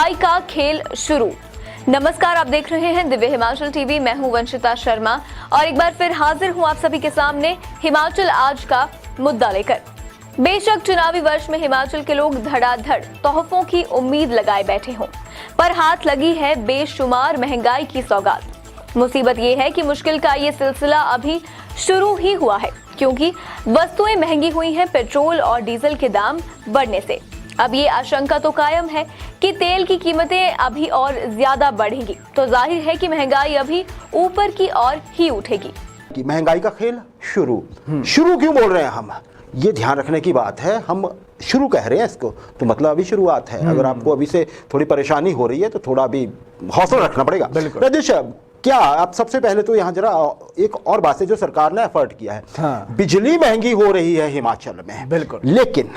महंगाई का खेल शुरू। नमस्कार, आप देख रहे हैं दिव्य हिमाचल टीवी। मैं हूं वंशिता शर्मा और एक बार फिर हाजिर हूं आप सभी के सामने हिमाचल आज का मुद्दा लेकर। बेशक चुनावी वर्ष में हिमाचल के लोग धड़ाधड़ तोहफों की उम्मीद लगाए बैठे हों, पर हाथ लगी है बेशुमार महंगाई की सौगात। मुसीबत ये है कि मुश्किल का ये सिलसिला अभी शुरू ही हुआ है, क्योंकि वस्तुएं महंगी हुई हैं पेट्रोल और डीजल के दाम बढ़ने से। अब ये आशंका तो कायम है कि तेल की कीमतें अभी और ज्यादा बढ़ेंगी, तो जाहिर है कि महंगाई अभी ऊपर की ओर ही उठेगी। कि महंगाई का खेल शुरू क्यों बोल रहे हैं हम, ये ध्यान रखने की बात है। हम शुरू कह रहे हैं इसको, तो मतलब अभी शुरुआत है। अगर आपको अभी से थोड़ी परेशानी हो रही है तो थोड़ा अभी हौसला रखना पड़ेगा। राजेश, क्या आप सबसे पहले तो यहाँ जरा एक और बात है जो सरकार ने एफर्ट किया है। हाँ। बिजली महंगी हो रही है हिमाचल में, बिल्कुल, लेकिन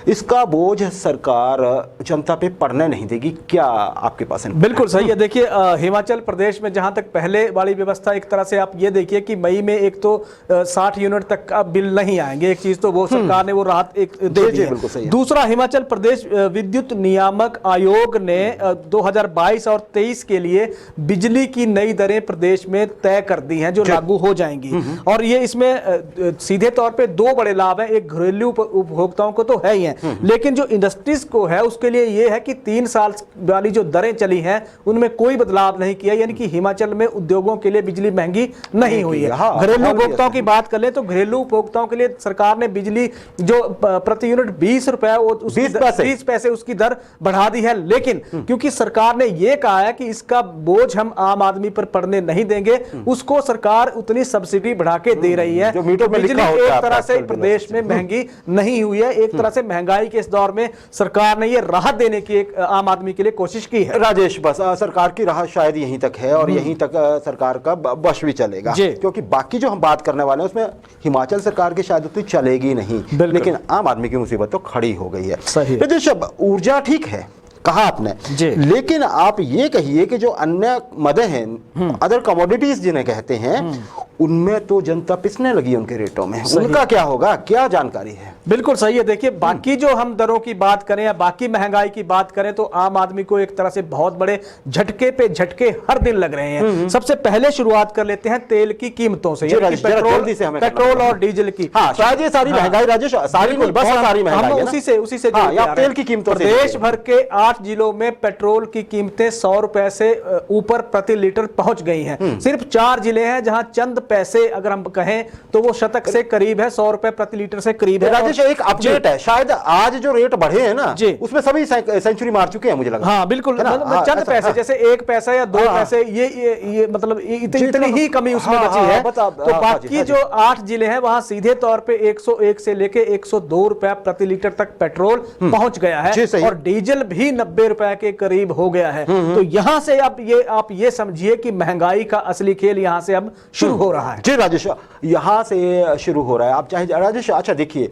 इसका बोझ सरकार जनता पे पड़ने नहीं देगी। क्या आपके पास है? बिल्कुल सही है। देखिए, हिमाचल प्रदेश में जहां तक पहले वाली व्यवस्था, एक तरह से आप ये देखिए कि मई में एक तो 60 यूनिट तक का बिल नहीं आएंगे, एक चीज तो वो सरकार ने वो राहत एक दे दी है। दूसरा, हिमाचल प्रदेश विद्युत नियामक आयोग ने 2022 और 23 के लिए बिजली की नई दरें प्रदेश में तय कर दी हैं, जो लागू हो जाएंगी। और ये इसमें सीधे तौर पे दो बड़े लाभ हैं। एक घरेलू उपभोक्ताओं को तो है ही है, लेकिन जो इंडस्ट्रीज को है उसके लिए ये है कि 3 साल वाली जो दरें चली हैं उनमें कोई बदलाव नहीं किया, यानी कि हिमाचल में उद्योगों के लिए बिजली महंगी नहीं हुई है। घरेलू उपभोक्ताओं की बात कर ले तो घरेलू उपभोक्ताओं के लिए सरकार ने बिजली जो प्रति यूनिट 20 रुपए 20 पैसे उसकी दर बढ़ा दी है। लेकिन क्योंकि सरकार ने यह कहा है कि इसका बोझ हम आम आदमी पर पड़ने नहीं देंगे, उसको सरकार उतनी सब्सिडी बढ़ा के दे रही है। बिजली एक तरह से प्रदेश में महंगी नहीं हुई है। एक तरह से महंगाई के इस दौर में सरकार ने ये राहत देने की एक आम आदमी के लिए कोशिश की है। राजेश, बस सरकार की राहत शायद यहीं तक है और यहीं तक सरकार का बश भी चलेगा, क्योंकि बाकी जो हम बात करने वाले हैं उसमें हिमाचल सरकार की शायद उतनी चलेगी नहीं, लेकिन आम आदमी की मुसीबत तो खड़ी हो गई है। राजेश, ऊर्जा ठीक है कहा आपने, लेकिन आप ये कहिए कि जो अन्य मदे हैं, अदर कमोडिटीज जिन्हें कहते हैं, उनमें तो जनता पिसने लगी उनके रेटों में। उनका क्या होगा, क्या जानकारी है? बिल्कुल सही है। देखिए, बाकी जो हम दरों की बात करें या बाकी महंगाई की बात करें तो आम आदमी को एक तरह से बहुत बड़े झटके पे झटके हर दिन लग रहे हैं। सबसे पहले शुरुआत कर लेते हैं तेल की कीमतों से, पेट्रोल और डीजल की। शायद ये सारी महंगाई, राजेश, सारी नहीं, बस सारी महंगाई उसी से तेल की कीमतों से। देश भर के 8 जिलों में पेट्रोल की कीमतें 100 रुपए से ऊपर प्रति लीटर पहुंच गई हैं। सिर्फ 4 जिले हैं जहां चंद पैसे, अगर हम कहें तो वो शतक से करीब है, 100 रुपए प्रति लीटर से करीब है। राजेश, एक अपडेट है, शायद आज जो रेट बढ़े हैं ना उसमें सभी सेंचुरी मार चुके हैं, मुझे लगा। हाँ बिल्कुल, चंद पैसे, जैसे 1 पैसा या 2 पैसे, ये मतलब इतनी ही कमी उसमें बची है। तो बाकी जो 8 जिले हैं वहां सीधे तौर पे 101 से लेके 102 रुपए प्रति लीटर तक पेट्रोल पहुंच गया है और डीजल भी 90 रुपए के करीब हो गया है। तो यहां से आप ये समझिए कि महंगाई का असली खेल यहां से अब शुरू हो रहा है। जी राजेश, यहां से शुरू हो रहा है। आप चाहे राजेश, अच्छा देखिए,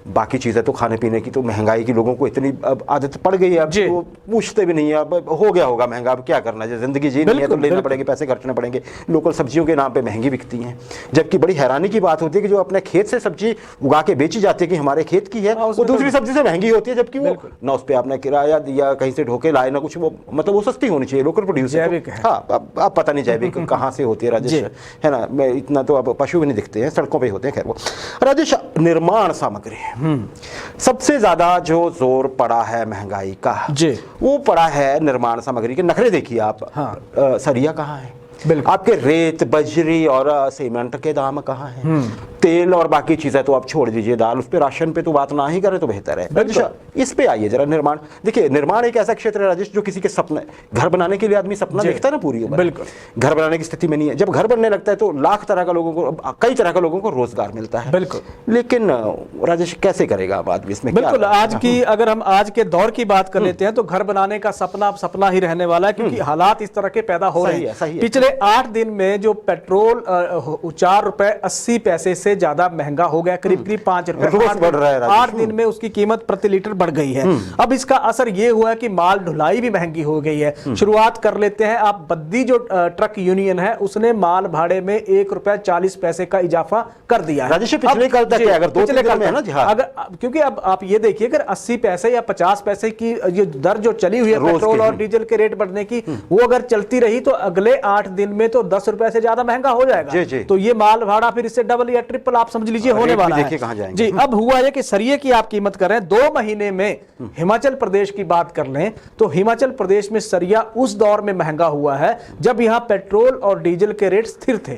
बाकी चीजें तो खाने पीने की तो महंगाई की लोगों को इतनी आदत पड़ गई है, अब तो पूछते भी नहीं है, अब हो गया होगा महंगा, अब क्या करना है, जिंदगी जीनी है तो लेना पड़ेगा, पैसे खर्चने पड़ेंगे। लोकल सब्जियों के नाम पे महंगी बिकती हैं, जबकि बड़ी हैरानी की बात होती है कि जो अपने खेत से सब्जी उगा के बेची जाती है कि हमारे खेत की है, वो दूसरी सब्जी से महंगी होती है, जबकि वो ना उस पर आपने किराया दिया, कहीं से ढोके लाए, ना कुछ, वो मतलब वो सस्ती होनी चाहिए, लोकल प्रोड्यूस। हाँ, अब पता नहीं जैविक कहाँ से होती है राजेश, है ना। मैं इतना तो अब पशु भी नहीं दिखते हैं, सड़कों पर होते हैं। खैर, वो राजेश, निर्माण सामग्री सबसे ज्यादा जो जोर पड़ा है महंगाई का, वो पड़ा है निर्माण सामग्री के। नखरे देखिए आप, सरिया कहाँ है, आपके रेत, बजरी और सीमेंट के दाम कहाँ हैं, तेल और बाकी चीजें तो आप छोड़ दीजिए, दाल, उस पे राशन पे तो बात ना ही करें तो बेहतर है। अच्छा, इस पे आइए जरा। निर्माण देखिए, निर्माण एक ऐसा क्षेत्र है राजेश जो किसी के सपने, घर बनाने के लिए आदमी सपना देखता है ना पूरी उम्र, बिल्कुल घर बनाने की स्थिति में नहीं है। जब घर बनने लगता है तो लाख तरह का लोगों को, कई तरह का लोगों को रोजगार मिलता है, बिल्कुल। लेकिन राजेश, कैसे करेगा आदमी इसमें? बिल्कुल, आज की अगर हम आज के दौर की बात कर लेते हैं तो घर बनाने का सपना अब सपना ही रहने वाला है, क्योंकि हालात इस तरह के पैदा हो रहे हैं। पिछले 8 दिन में जो पेट्रोल 4 रुपए 80 पैसे से से ज्यादा महंगा हो गया, करीब करीब 5 रुपए रोज बढ़ रहा है राजेश। 8 दिन में उसकी कीमत प्रति लीटर बढ़ गई है। अब इसका असर ये हुआ है कि माल ढुलाई भी महंगी हो गई है। शुरुआत कर लेते हैं, आप बद्दी जो ट्रक यूनियन है उसने माल भाड़े में ₹1.40 का इजाफा कर दिया है। राजेश पिछले कल तक अगर 2 दिन में है ना जी, हाँ। अगर क्योंकि अब आप ये देखिए अगर 80 पैसे या 50 पैसे की ये दर जो चली हुई है पेट्रोल और डीजल के रेट बढ़ने की, वो अगर चलती रही तो अगले 8 दिन में तो 10 रुपए से ज्यादा महंगा हो जाएगा। तो ये माल भाड़ा फिर इससे डबल या ट्रिपल आप समझ लीजिए होने वाला है जी। अब हुआ है कि सरिये की आप कीमत कर रहे हैं 2 महीने में। हिमाचल प्रदेश की बात कर लें तो हिमाचल प्रदेश में सरिया उस दौर में महंगा हुआ है जब यहां पेट्रोल और डीजल के रेट स्थिर थे।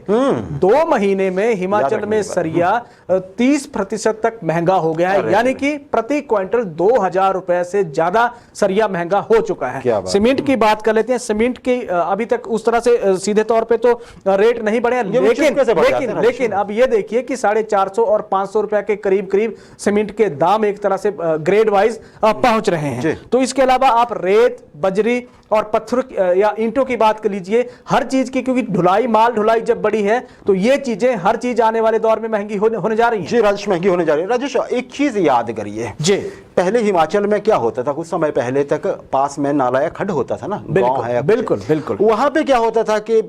2 महीने में हिमाचल में सरिया 30% तक महंगा हो गया है, यानी कि प्रति क्विंटल 2000 रुपए से ज्यादा सरिया महंगा हो चुका है। सीमेंट की बात कर लेते हैं। सीमेंट की अभी तक उस तरह से सीधे तौर पे तो रेट नहीं बढ़े, लेकिन अब ये देखिए कि 450 और 500 रुपए के करीब करीब सीमेंट के दाम एक तरह से ग्रेड वाइज पहुंच रहे हैं। तो इसके अलावा आप रेत, बजरी और पत्थर या ईंटों की बात कर लीजिए, हर चीज की, क्योंकि ढुलाई माल ढुलाई जब बड़ी है तो ये चीजें हर चीज आने वाले दौर में महंगी होने जा रही है। जी राजेश, महंगी होने जा रही है। राजेश एक चीज याद करिए जी, पहले हिमाचल में क्या होता था, कुछ समय पहले तक पास में नाला या खड्ड होता था ना, गांव है, बिल्कुल बिल्कुल। वहां पे क्या होता था कि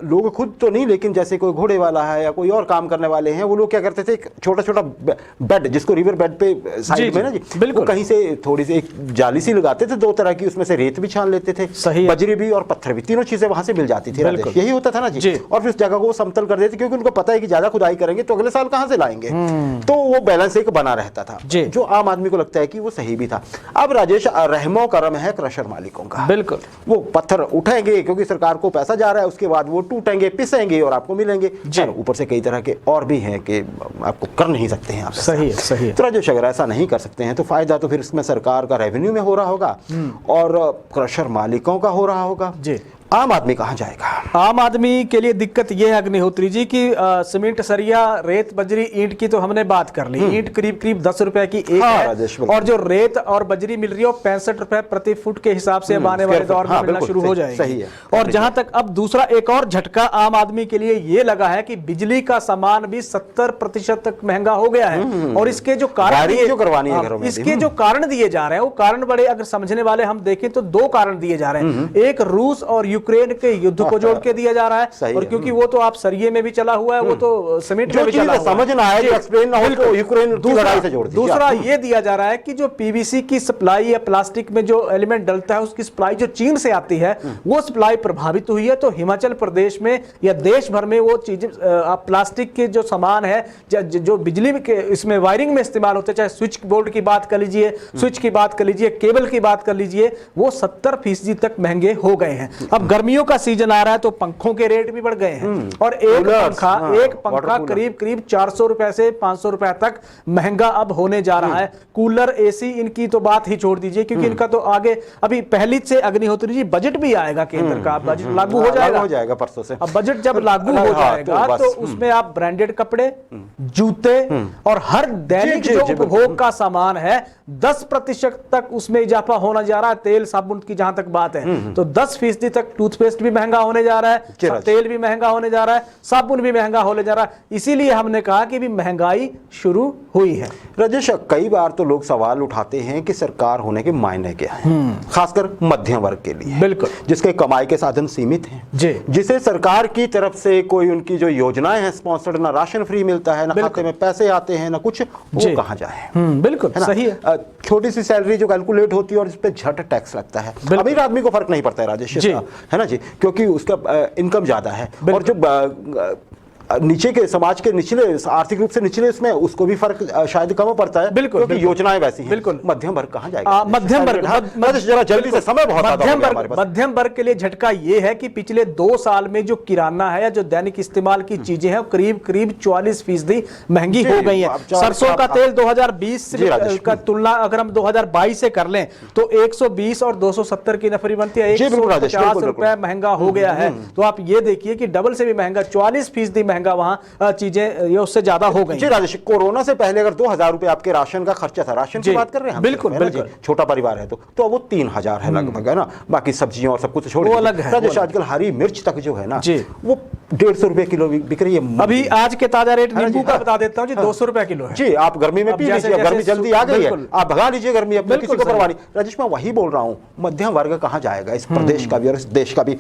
लोग खुद तो नहीं, लेकिन जैसे कोई घोड़े वाला है या कोई और काम करने वाले हैं, वो लोग क्या करते थे, एक छोटा छोटा बेड, जिसको रिवर बेड पे साइड में ना जी, बिल्कुल कहीं से थोड़ी सी एक जाली सी लगाते थे, 2 तरह की, उसमें से रेत भी छान लेते थे, सही, बजरी भी और पत्थर भी, तीनों चीजें वहां से मिल जाती थी। यही होता था ना जी। और फिर उस जगह को समतल कर देते, क्योंकि उनको पता है कि ज्यादा खुदाई करेंगे तो अगले साल कहां से लाएंगे, तो वो बैलेंस एक बना रहता था, जो आम आदमी को लगता है कि वो सही भी था। अब राजेश रहमो करम है क्रशर मालिकों का, बिल्कुल वो पत्थर उठाएंगे क्योंकि सरकार को पैसा जा रहा है, उसके बाद वो टूटेंगे, पिसेंगे और आपको मिलेंगे। ऊपर से कई तरह के और भी हैं कि आपको कर नहीं सकते हैं आप। सही है, सही है। तो राजेश अगर ऐसा नहीं कर सकते हैं तो फायदा तो फिर इसमें सरकार का रेवेन्यू में हो रहा होगा और क्रशर मालिकों का हो रहा होगा जी। आम आदमी कहां जाएगा? आम आदमी के लिए दिक्कत यह है अग्निहोत्री जी की सीमेंट, सरिया, रेत, बजरी, ईंट की तो हमने बात कर ली। ईंट करीब करीब 10 रुपए की एक है, और जो रेत और बजरी मिल रही है 65 रुपए प्रति फुट के हिसाब से अब आने वाले दौर में मिलना शुरू हो जाएगी। सही है। और जहां तक अब दूसरा एक और झटका आम आदमी के लिए ये लगा है कि बिजली का सामान भी 70% तक महंगा हो गया है। और इसके जो कारण इसके जो कारण दिए जा रहे हैं वो कारण बड़े, अगर समझने वाले हम देखें तो 2 कारण दिए जा रहे हैं। एक रूस और यूक्रेन के युद्ध को जोड़ के दिया जा रहा है, और क्योंकि वो तो आप सरिये में भी चला हुआ है, वो तो सीमेंट में भी चला हुआ है, समझना है कि एक्सप्लेन ना हो तो यूक्रेन की लड़ाई से जोड़ दीजिए। दूसरा ये दिया जा रहा है कि जो पीवीसी की सप्लाई या प्लास्टिक में जो एलिमेंट डलता है उसकी सप्लाई जो चीन से आती है वो सप्लाई प्रभावित हुई है। तो हिमाचल प्रदेश में या देश भर में वो चीजें प्लास्टिक के जो सामान है जो बिजली के इसमें वायरिंग में इस्तेमाल होते, चाहे स्विच बोर्ड की बात कर लीजिए, स्विच की बात कर लीजिए, केबल की बात कर लीजिए, वो 70% तक महंगे हो गए हैं। अब गर्मियों का सीजन आ रहा है तो पंखों के रेट भी बढ़ गए हैं, और एक पंखा करीब 400 रुपए से 500 रुपए तक महंगा अब होने जा रहा है। कूलर, एसी, इनकी तो बात ही छोड़ दीजिए, क्योंकि इनका तो आगे अभी पहली से अग्निहोत्री जी बजट भी आएगा, केंद्र का बजट लागू हो जाएगा परसों से। अब बजट जब लागू हो जाएगा तो उसमें आप ब्रांडेड कपड़े, जूते और हर दैनिक जो उपभोग का सामान है 10% तक उसमें इजाफा होना जा रहा है। तेल साबुन की जहां तक बात है तो 10% तक टूथपेस्ट भी महंगा होने जा रहा है, तेल भी महंगा होने जा रहा है, साबुन भी महंगा होने जा रहा है। इसीलिए हमने कहा कि भी महंगाई शुरू हुई है। राजेश कई बार तो लोग सवाल उठाते हैं कि सरकार होने के मायने क्या है, खासकर मध्यम वर्ग के लिए, बिल्कुल जिसके कमाई के साधन सीमित हैं जी, जिसे सरकार की तरफ से कोई उनकी जो योजनाएं हैं स्पॉन्सर्ड, ना राशन फ्री मिलता है, ना खाते में पैसे आते हैं, ना कुछ, वो कहां जाए? बिल्कुल सही है। छोटी सी सैलरी जो कैलकुलेट होती है और इस पे झट टैक्स लगता है। अमीर आदमी को फर्क नहीं पड़ता है राजेश, है ना जी, क्योंकि उसका इनकम ज्यादा है, और जो नीचे के समाज के निचले, आर्थिक रूप से निचले, उसमें उसको भी फर्क शायद कम पड़ता है, बिल्कुल, क्योंकि योजनाएं वैसी हैं। बिल्कुल मध्यम वर्ग कहां जाएगा? मध्यम वर्ग जरा जल्दी से, समय बहुत मध्यम वर्ग के लिए झटका ये है कि पिछले 2 साल में जो किराना है या जो दैनिक इस्तेमाल की चीजें हैं करीब 44% महंगी हो गई है। सरसों का तेल 2020 का तुलना अगर हम 2022 से कर लें तो 120 और 270 की नफरी बनती है, 150 रुपए महंगा हो गया है। तो आप ये देखिए कि डबल से भी महंगा, 44% महंगा वहाँ चीजें ये उससे ज्यादा हो गई। जी राजेश, कोरोना से पहले अगर 2000 रुपए आपके राशन का खर्चा था, राशन की बात कर रहे हैं हम, बिल्कुल है ना जी? बिल्कुल। छोटा परिवार है तो अब वो 3000 है लगभग, है ना। बाकी सब्जियों और सब कुछ छोड़ वो दीजिए। अलग है, राजेश, आजकल हरी मिर्च तक जो है ना जी, वो 150 रुपए किलो बिक रही है। अभी आज के ताजा रेट है ना नींबू जी? का हाँ। बता देता हूँ जी, 200 रुपए किलो है जी, आप गर्मी में अब पी जैसे- लीजिए, गर्मी जैसे जल्दी आ गई है, बिल्कुल। आप भगा लीजिए गर्मी, अपने किसी बिल्कुल को सही। परवाह नहीं। राजेश, मैं वही बोल रहा हूँ, मध्यम वर्ग कहाँ जाएगा, इस प्रदेश का भी और इस देश का भी।